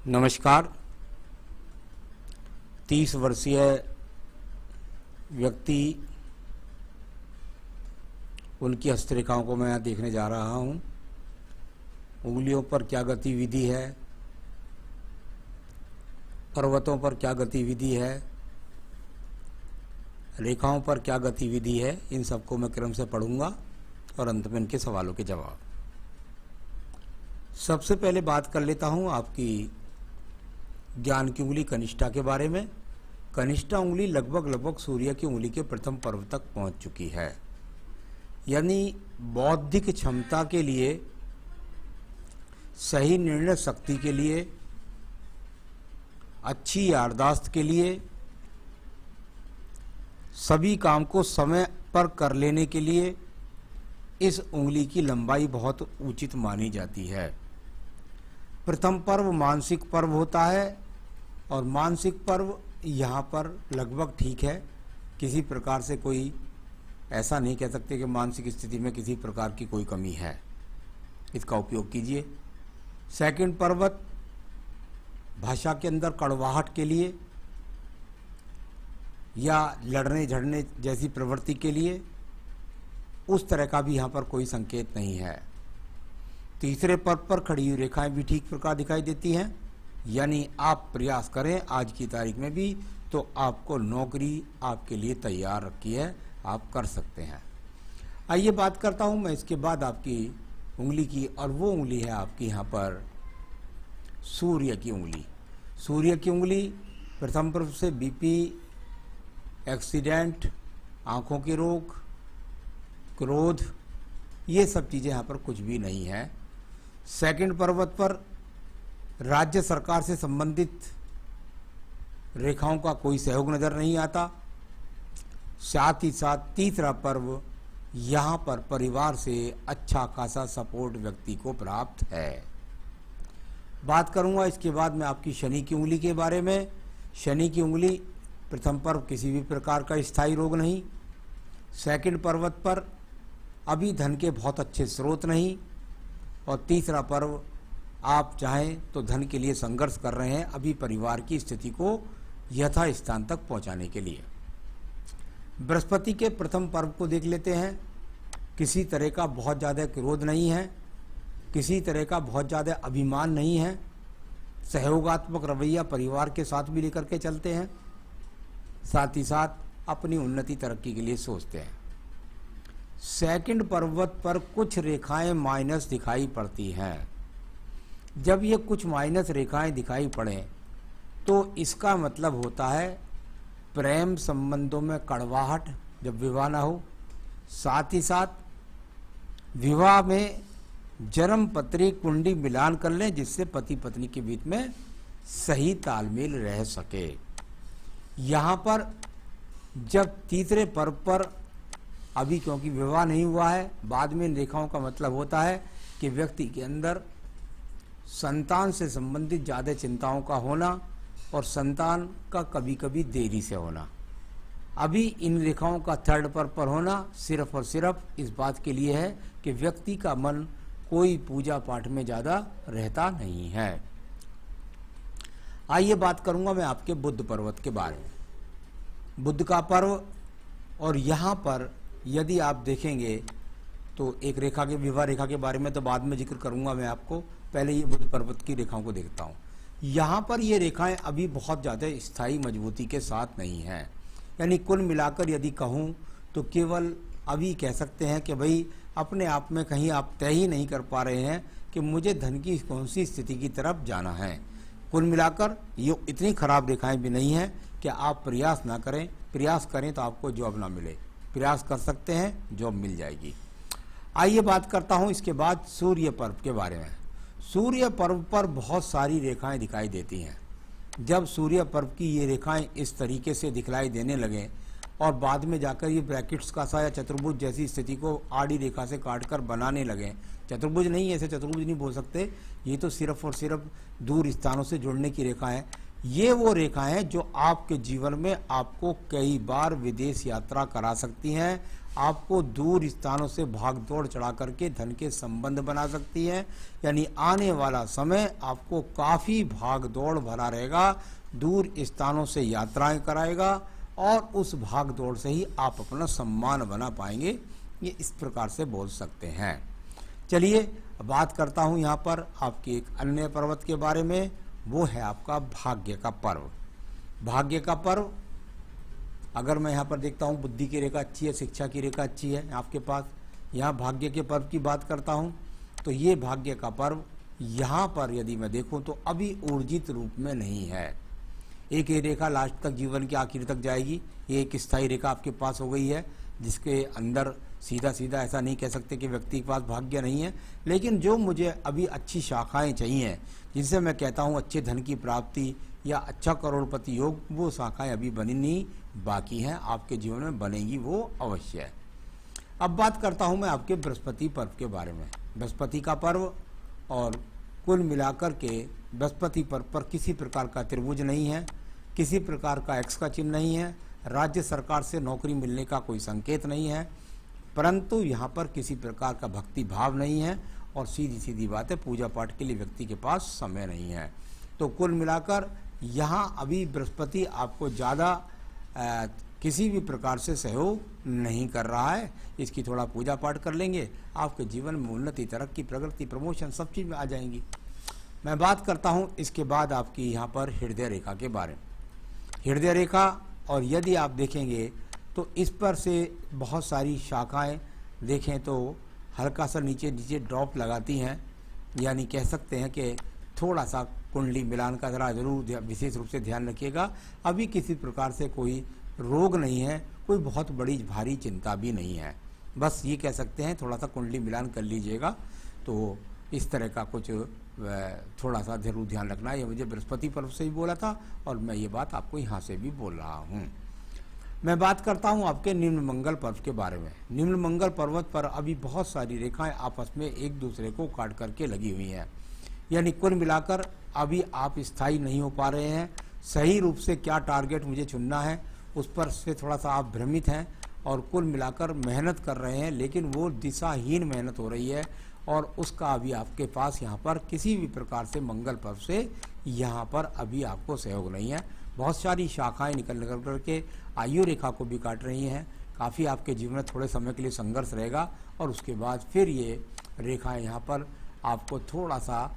नमस्कार। 30 वर्षीय व्यक्ति, उनकी हस्तरेखाओं को मैं यहाँ देखने जा रहा हूँ। उंगलियों पर क्या गतिविधि है, पर्वतों पर क्या गतिविधि है, रेखाओं पर क्या गतिविधि है, इन सबको मैं क्रम से पढ़ूंगा और अंत में इनके सवालों के जवाब। सबसे पहले बात कर लेता हूँ आपकी ज्ञान की उंगली कनिष्ठा के बारे में। कनिष्ठा उंगली लगभग सूर्य की उंगली के प्रथम पर्व तक पहुंच चुकी है, यानी बौद्धिक क्षमता के लिए, सही निर्णय शक्ति के लिए, अच्छी याददाश्त के लिए, सभी काम को समय पर कर लेने के लिए इस उंगली की लंबाई बहुत उचित मानी जाती है। प्रथम पर्व मानसिक पर्व होता है और मानसिक पर्व यहाँ पर लगभग ठीक है। किसी प्रकार से कोई ऐसा नहीं कह सकते कि मानसिक स्थिति में किसी प्रकार की कोई कमी है, इसका उपयोग कीजिए। सेकंड पर्वत भाषा के अंदर कड़वाहट के लिए या लड़ने झड़ने जैसी प्रवृत्ति के लिए, उस तरह का भी यहाँ पर कोई संकेत नहीं है। तीसरे पर्व पर खड़ी हुई रेखाएं भी ठीक प्रकार दिखाई देती हैं, यानी आप प्रयास करें आज की तारीख में भी तो आपको नौकरी आपके लिए तैयार रखी है, आप कर सकते हैं। आइए बात करता हूं मैं इसके बाद आपकी उंगली की, और वो उंगली है आपकी यहाँ पर सूर्य की उंगली। सूर्य की उंगली प्रथम पर्व से बीपी, एक्सीडेंट, आँखों के रोग, क्रोध, ये सब चीज़ें यहाँ पर कुछ भी नहीं है। सेकंड पर्वत पर राज्य सरकार से संबंधित रेखाओं का कोई सहयोग नजर नहीं आता। साथ ही साथ तीसरा पर्व, यहाँ पर परिवार से अच्छा खासा सपोर्ट व्यक्ति को प्राप्त है। बात करूँगा इसके बाद मैं आपकी शनि की उंगली के बारे में। शनि की उंगली प्रथम पर्व किसी भी प्रकार का स्थायी रोग नहीं। सेकंड पर्वत पर अभी धन के बहुत अच्छे स्रोत नहीं, और तीसरा पर्व आप चाहें तो धन के लिए संघर्ष कर रहे हैं अभी परिवार की स्थिति को यथास्थान तक पहुंचाने के लिए। बृहस्पति के प्रथम पर्व को देख लेते हैं। किसी तरह का बहुत ज़्यादा क्रोध नहीं है, किसी तरह का बहुत ज़्यादा अभिमान नहीं है, सहयोगात्मक रवैया परिवार के साथ भी लेकर के चलते हैं, साथ ही साथ अपनी उन्नति तरक्की के लिए सोचते हैं। सेकंड पर्वत पर कुछ रेखाएं माइनस दिखाई पड़ती हैं। जब ये कुछ माइनस रेखाएं दिखाई पड़ें तो इसका मतलब होता है प्रेम संबंधों में कड़वाहट, जब विवाह ना हो। साथ ही साथ विवाह में जन्म पत्री कुंडली मिलान कर लें, जिससे पति पत्नी के बीच में सही तालमेल रह सके। यहाँ पर जब तीसरे पर्व पर अभी क्योंकि विवाह नहीं हुआ है, बाद में इन रेखाओं का मतलब होता है कि व्यक्ति के अंदर संतान से संबंधित ज़्यादा चिंताओं का होना और संतान का कभी कभी देरी से होना। अभी इन रेखाओं का थर्ड पर्व पर होना सिर्फ और सिर्फ इस बात के लिए है कि व्यक्ति का मन कोई पूजा पाठ में ज़्यादा रहता नहीं है। आइए बात करूंगा मैं आपके बुध पर्वत के बारे में। बुध का पर्व, और यहाँ पर यदि आप देखेंगे तो एक रेखा के, विवाह रेखा के बारे में तो बाद में जिक्र करूंगा मैं आपको, पहले ये बुध पर्वत की रेखाओं को देखता हूँ। यहाँ पर ये रेखाएं अभी बहुत ज़्यादा स्थायी मजबूती के साथ नहीं हैं, यानी कुल मिलाकर यदि कहूँ तो केवल अभी कह सकते हैं कि भाई अपने आप में कहीं आप तय ही नहीं कर पा रहे हैं कि मुझे धन की कौन सी स्थिति की तरफ जाना है। कुल मिलाकर ये इतनी खराब रेखाएं भी नहीं हैं कि आप प्रयास ना करें। प्रयास करें तो आपको जॉब ना मिले, प्रयास कर सकते हैं, जॉब मिल जाएगी। आइए बात करता हूं इसके बाद सूर्य पर्व के बारे में। सूर्य पर्व पर बहुत सारी रेखाएं दिखाई देती हैं। जब सूर्य पर्व की ये रेखाएं इस तरीके से दिखलाई देने लगें और बाद में जाकर ये ब्रैकेट्स का सा या चतुर्भुज जैसी स्थिति को आड़ी रेखा से काटकर बनाने लगें, चतुर्भुज नहीं, ऐसे चतुर्भुज नहीं बोल सकते, ये तो सिर्फ और सिर्फ दूर स्थानों से जुड़ने की रेखा है। ये वो रेखाएं हैं जो आपके जीवन में आपको कई बार विदेश यात्रा करा सकती हैं, आपको दूर स्थानों से भाग दौड़ चढ़ा करके धन के संबंध बना सकती हैं। यानी आने वाला समय आपको काफ़ी भाग दौड़ भरा रहेगा, दूर स्थानों से यात्राएं कराएगा और उस भाग दौड़ से ही आप अपना सम्मान बना पाएंगे। ये इस प्रकार से बोल सकते हैं। चलिए बात करता हूँ यहाँ पर आपके एक अन्य पर्वत के बारे में, वो है आपका भाग्य का पर्व। भाग्य का पर्व अगर मैं यहाँ पर देखता हूँ, बुद्धि की रेखा अच्छी है, शिक्षा की रेखा अच्छी है आपके पास, यहाँ भाग्य के पर्व की बात करता हूँ तो ये भाग्य का पर्व यहाँ पर यदि मैं देखूँ तो अभी ऊर्जित रूप में नहीं है। एक ये रेखा लास्ट तक जीवन के आखिर तक जाएगी, ये एक स्थायी रेखा आपके पास हो गई है, जिसके अंदर सीधा सीधा ऐसा नहीं कह सकते कि व्यक्ति के पास भाग्य नहीं है, लेकिन जो मुझे अभी अच्छी शाखाएं चाहिए, जिनसे मैं कहता हूं अच्छे धन की प्राप्ति या अच्छा करोड़पति योग, वो शाखाएं अभी बनी नहीं, बाकी हैं, आपके जीवन में बनेगी वो अवश्य है। अब बात करता हूं मैं आपके बृहस्पति पर्व के बारे में। बृहस्पति का पर्व, और कुल मिलाकर के बृहस्पति पर्व पर किसी प्रकार का त्रिभुज नहीं है, किसी प्रकार का एक्स का चिन्ह नहीं है, राज्य सरकार से नौकरी मिलने का कोई संकेत नहीं है, परंतु यहाँ पर किसी प्रकार का भक्ति भाव नहीं है, और सीधी सीधी बात है पूजा पाठ के लिए व्यक्ति के पास समय नहीं है। तो कुल मिलाकर यहाँ अभी बृहस्पति आपको ज़्यादा किसी भी प्रकार से सहयोग नहीं कर रहा है। इसकी थोड़ा पूजा पाठ कर लेंगे, आपके जीवन में उन्नति, तरक्की, प्रगति, प्रमोशन सब चीज़ में आ जाएंगी। मैं बात करता हूँ इसके बाद आपकी यहाँ पर हृदय रेखा के बारे में। हृदय रेखा, और यदि आप देखेंगे तो इस पर से बहुत सारी शाखाएं देखें तो हल्का सा नीचे नीचे ड्रॉप लगाती हैं, यानी कह सकते हैं कि थोड़ा सा कुंडली मिलान का ज़रा जरूर विशेष रूप से ध्यान रखिएगा। अभी किसी प्रकार से कोई रोग नहीं है, कोई बहुत बड़ी भारी चिंता भी नहीं है, बस ये कह सकते हैं थोड़ा सा कुंडली मिलान कर लीजिएगा। तो इस तरह का कुछ थोड़ा सा जरूर ध्यान रखना है। ये मुझे बृहस्पति पर्व से ही बोला था और मैं ये बात आपको यहाँ से भी बोल रहा हूँ। मैं बात करता हूँ आपके निम्न मंगल पर्व के बारे में। निम्न मंगल पर्वत पर अभी बहुत सारी रेखाएं आपस में एक दूसरे को काट करके लगी हुई हैं, यानी कुल मिलाकर अभी आप स्थायी नहीं हो पा रहे हैं। सही रूप से क्या टारगेट मुझे चुनना है उस पर से थोड़ा सा आप भ्रमित हैं, और कुल मिलाकर मेहनत कर रहे हैं, लेकिन वो दिशाहीन मेहनत हो रही है, और उसका अभी आपके पास यहाँ पर किसी भी प्रकार से मंगल पर्व से यहाँ पर अभी आपको सहयोग नहीं है। बहुत सारी शाखाएं निकल करके आयु रेखा को भी काट रही हैं। काफ़ी आपके जीवन में थोड़े समय के लिए संघर्ष रहेगा, और उसके बाद फिर ये रेखाएं यहाँ पर आपको थोड़ा सा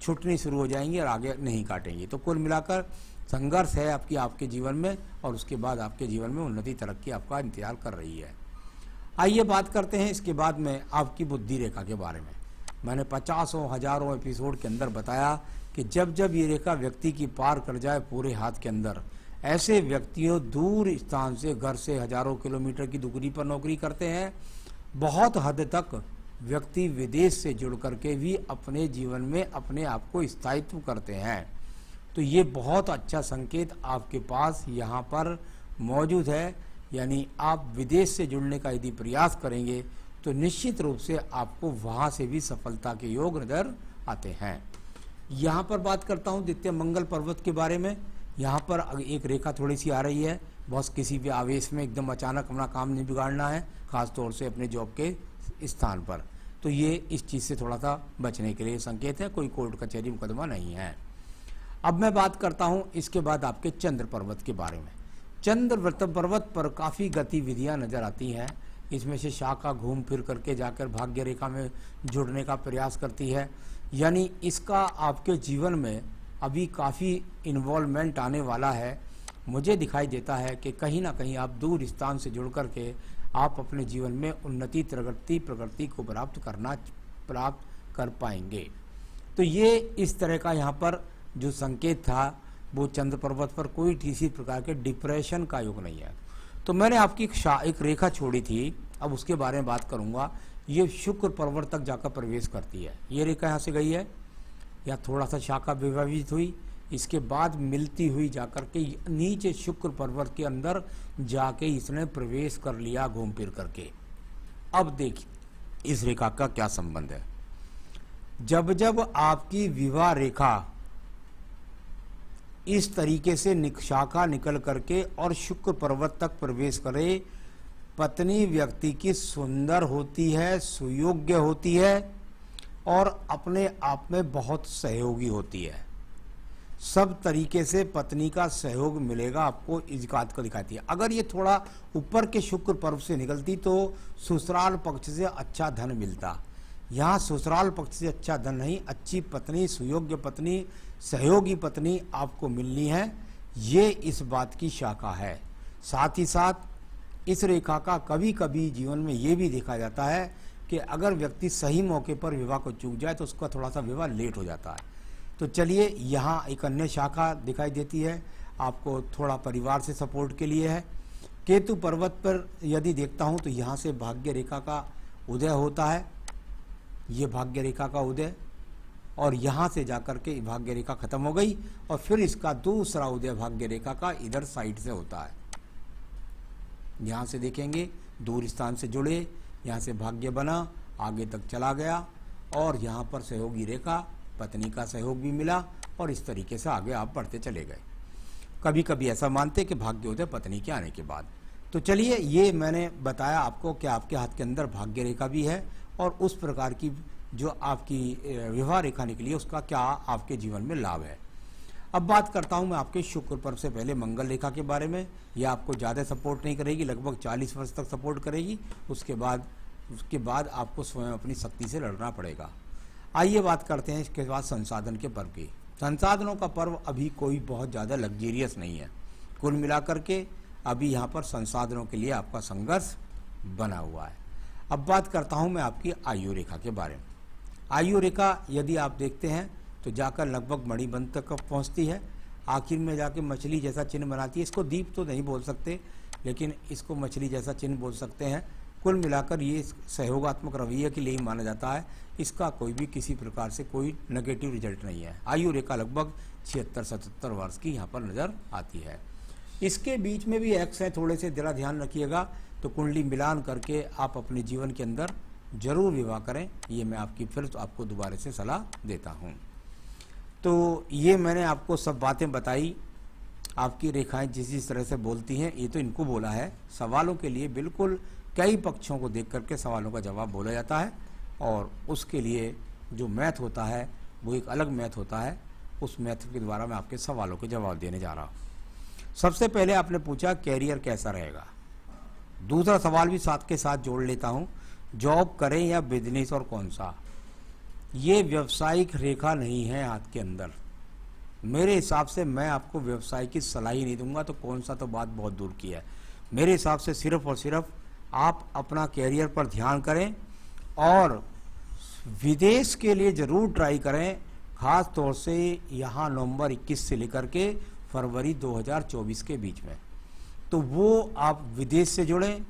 छूटनी शुरू हो जाएंगी और आगे नहीं काटेंगी। तो कुल मिलाकर संघर्ष है आपके जीवन में, और उसके बाद आपके जीवन में उन्नति, तरक्की आपका इंतजार कर रही है। आइए बात करते हैं इसके बाद में आपकी बुद्धि रेखा के बारे में। मैंने 50 हजारों एपिसोड के अंदर बताया कि जब जब ये रेखा व्यक्ति की पार कर जाए पूरे हाथ के अंदर, ऐसे व्यक्तियों दूर स्थान से, घर से हजारों किलोमीटर की दूरी पर नौकरी करते हैं। बहुत हद तक व्यक्ति विदेश से जुड़ करके भी अपने जीवन में अपने आप को स्थायित्व करते हैं। तो ये बहुत अच्छा संकेत आपके पास यहाँ पर मौजूद है, यानी आप विदेश से जुड़ने का यदि प्रयास करेंगे तो निश्चित रूप से आपको वहाँ से भी सफलता के योग नजर आते हैं। यहाँ पर बात करता हूँ द्वितीय मंगल पर्वत के बारे में। यहाँ पर एक रेखा थोड़ी सी आ रही है, बस किसी भी आवेश में एकदम अचानक अपना काम नहीं बिगाड़ना है, खास तौर से अपने जॉब के स्थान पर। तो ये इस चीज़ से थोड़ा सा बचने के लिए संकेत है, कोई कोर्ट कचहरी मुकदमा नहीं है। अब मैं बात करता हूँ इसके बाद आपके चंद्र पर्वत के बारे में। चंद्र पर्वत पर काफ़ी गतिविधियाँ नजर आती हैं। इसमें से शाखा घूम फिर करके जाकर भाग्य रेखा में जुड़ने का प्रयास करती है, यानी इसका आपके जीवन में अभी काफ़ी इन्वॉल्वमेंट आने वाला है। मुझे दिखाई देता है कि कहीं ना कहीं आप दूर स्थान से जुड़ करके आप अपने जीवन में उन्नति, प्रगति को प्राप्त कर पाएंगे। तो ये इस तरह का यहाँ पर जो संकेत था वो चंद्र पर्वत पर कोई किसी प्रकार के डिप्रेशन का योग नहीं है। तो मैंने आपकी एक रेखा छोड़ी थी, अब उसके बारे में बात करूंगा। ये शुक्र पर्वत तक जाकर प्रवेश करती है। ये रेखा यहाँ से गई है, या थोड़ा सा शाखा विभाजित हुई, इसके बाद मिलती हुई जाकर के नीचे शुक्र पर्वत के अंदर जाके इसने प्रवेश कर लिया घूम फिर करके। अब देखिए इस रेखा का क्या संबंध है। जब जब आपकी विवाह रेखा इस तरीके से शाखा निकल करके और शुक्र पर्वत तक प्रवेश करे। पत्नी व्यक्ति की सुंदर होती है, सुयोग्य होती है और अपने आप में बहुत सहयोगी होती है। सब तरीके से पत्नी का सहयोग मिलेगा आपको, इस बात को दिखाती है। अगर ये थोड़ा ऊपर के शुक्र पर्व से निकलती तो ससुराल पक्ष से अच्छा धन मिलता। यहाँ ससुराल पक्ष से अच्छा धन नहीं, अच्छी पत्नी, सुयोग्य पत्नी, सहयोगी पत्नी आपको मिलनी है। ये इस बात की शाखा है। साथ ही साथ इस रेखा का कभी कभी जीवन में ये भी देखा जाता है कि अगर व्यक्ति सही मौके पर विवाह को चूक जाए तो उसका थोड़ा सा विवाह लेट हो जाता है। तो चलिए, यहाँ एक अन्य शाखा दिखाई देती है, आपको थोड़ा परिवार से सपोर्ट के लिए है। केतु पर्वत पर यदि देखता हूँ तो यहाँ से भाग्य रेखा का उदय होता है, ये भाग्य रेखा का उदय, और यहाँ से जाकर के भाग्य रेखा खत्म हो गई और फिर इसका दूसरा उदय भाग्य रेखा का इधर साइड से होता है। यहाँ से देखेंगे दूर स्थान से जुड़े, यहाँ से भाग्य बना, आगे तक चला गया और यहाँ पर सहयोगी रेखा, पत्नी का सहयोग भी मिला और इस तरीके से आगे आप बढ़ते चले गए। कभी कभी ऐसा मानते कि भाग्य उदय पत्नी के आने के बाद। तो चलिए, ये मैंने बताया आपको कि आपके हाथ के अंदर भाग्य रेखा भी है और उस प्रकार की जो आपकी विवाह रेखा निकली है उसका क्या आपके जीवन में लाभ है। अब बात करता हूं मैं आपके शुक्र पर्व से पहले मंगल रेखा के बारे में। यह आपको ज़्यादा सपोर्ट नहीं करेगी, लगभग 40 वर्ष तक सपोर्ट करेगी। उसके बाद आपको स्वयं अपनी शक्ति से लड़ना पड़ेगा। आइए बात करते हैं इसके बाद संसाधन के पर्व की। संसाधनों का पर्व अभी कोई बहुत ज़्यादा लग्जेरियस नहीं है। कुल मिलाकर के अभी यहाँ पर संसाधनों के लिए आपका संघर्ष बना हुआ है। अब बात करता हूँ मैं आपकी आयु रेखा के बारे में। आयु रेखा यदि आप देखते हैं तो जाकर लगभग मणिबंध तक पहुँचती है, आखिर में जाके मछली जैसा चिन्ह बनाती है। इसको दीप तो नहीं बोल सकते, लेकिन इसको मछली जैसा चिन्ह बोल सकते हैं। कुल मिलाकर ये सहयोगात्मक रवैये के लिए ही माना जाता है। इसका कोई भी किसी प्रकार से कोई नेगेटिव रिजल्ट नहीं है। आयु रेखा लगभग 76-77 वर्ष की यहाँ पर नज़र आती है। इसके बीच में भी एक्स है, थोड़े से जरा ध्यान रखिएगा। तो कुंडली मिलान करके आप अपने जीवन के अंदर जरूर विवाह करें, ये मैं आपकी फिर आपको दोबारा से सलाह देता हूँ। तो ये मैंने आपको सब बातें बताई। आपकी रेखाएं जिस तरह से बोलती हैं, ये तो इनको बोला है। सवालों के लिए बिल्कुल कई पक्षों को देख करके सवालों का जवाब बोला जाता है और उसके लिए जो मैथ होता है वो एक अलग मैथ होता है। उस मैथ के द्वारा मैं आपके सवालों के जवाब देने जा रहा हूँ। सबसे पहले आपने पूछा कैरियर कैसा रहेगा। दूसरा सवाल भी साथ के साथ जोड़ लेता हूँ, जॉब करें या बिजनेस और कौन सा। ये व्यावसायिक रेखा नहीं है हाथ के अंदर। मेरे हिसाब से मैं आपको व्यवसाय की सलाह ही नहीं दूंगा, तो कौन सा तो बात बहुत दूर की है। मेरे हिसाब से सिर्फ और सिर्फ आप अपना कैरियर पर ध्यान करें और विदेश के लिए ज़रूर ट्राई करें। ख़ास तौर से यहाँ नवंबर 21 से लेकर के फरवरी 2024 के बीच में, तो वो आप विदेश से जुड़ें।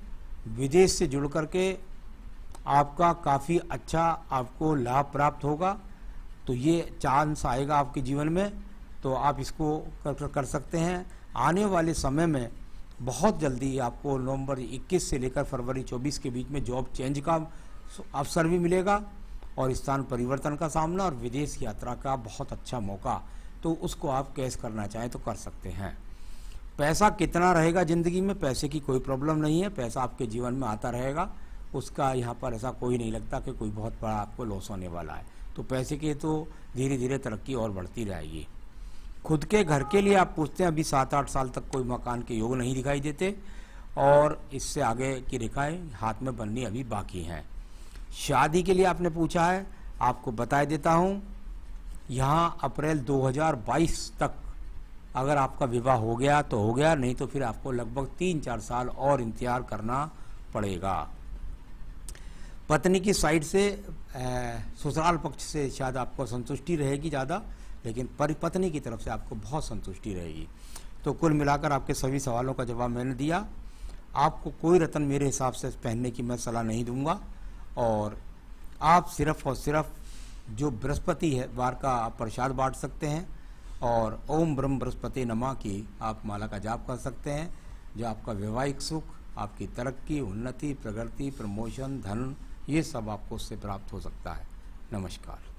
विदेश से जुड़ करके आपका काफ़ी अच्छा आपको लाभ प्राप्त होगा। तो ये चांस आएगा आपके जीवन में, तो आप इसको कर सकते हैं। आने वाले समय में बहुत जल्दी आपको नवंबर 21 से लेकर फरवरी 24 के बीच में जॉब चेंज का अवसर भी मिलेगा और स्थान परिवर्तन का सामना और विदेश यात्रा का बहुत अच्छा मौका। तो उसको आप कैश करना चाहें तो कर सकते हैं। पैसा कितना रहेगा ज़िंदगी में, पैसे की कोई प्रॉब्लम नहीं है। पैसा आपके जीवन में आता रहेगा, उसका यहाँ पर ऐसा कोई नहीं लगता कि कोई बहुत बड़ा आपको लॉस होने वाला है। तो पैसे की तो धीरे धीरे तरक्की और बढ़ती रहेगी। खुद के घर के लिए आप पूछते हैं, अभी 7-8 साल तक कोई मकान के योग नहीं दिखाई देते और इससे आगे की रेखाएं हाथ में बननी अभी बाकी हैं। शादी के लिए आपने पूछा है, आपको बता देता हूँ, यहाँ अप्रैल 2022 तक अगर आपका विवाह हो गया तो हो गया, नहीं तो फिर आपको लगभग 3-4 साल और इंतजार करना पड़ेगा। पत्नी की साइड से ससुराल पक्ष से शायद आपको संतुष्टि रहेगी ज़्यादा, लेकिन पत्नी की तरफ से आपको बहुत संतुष्टि रहेगी। तो कुल मिलाकर आपके सभी सवालों का जवाब मैंने दिया। आपको कोई रत्न मेरे हिसाब से पहनने की मैं सलाह नहीं दूंगा और आप सिर्फ और सिर्फ जो बृहस्पति है वार का आप प्रसाद बांट सकते हैं और ओम ब्रह्म बृहस्पति नमः की आप माला का जाप कर सकते हैं, जो आपका वैवाहिक सुख, आपकी तरक्की, उन्नति, प्रगति, प्रमोशन, धन, ये सब आपको उससे प्राप्त हो सकता है। नमस्कार।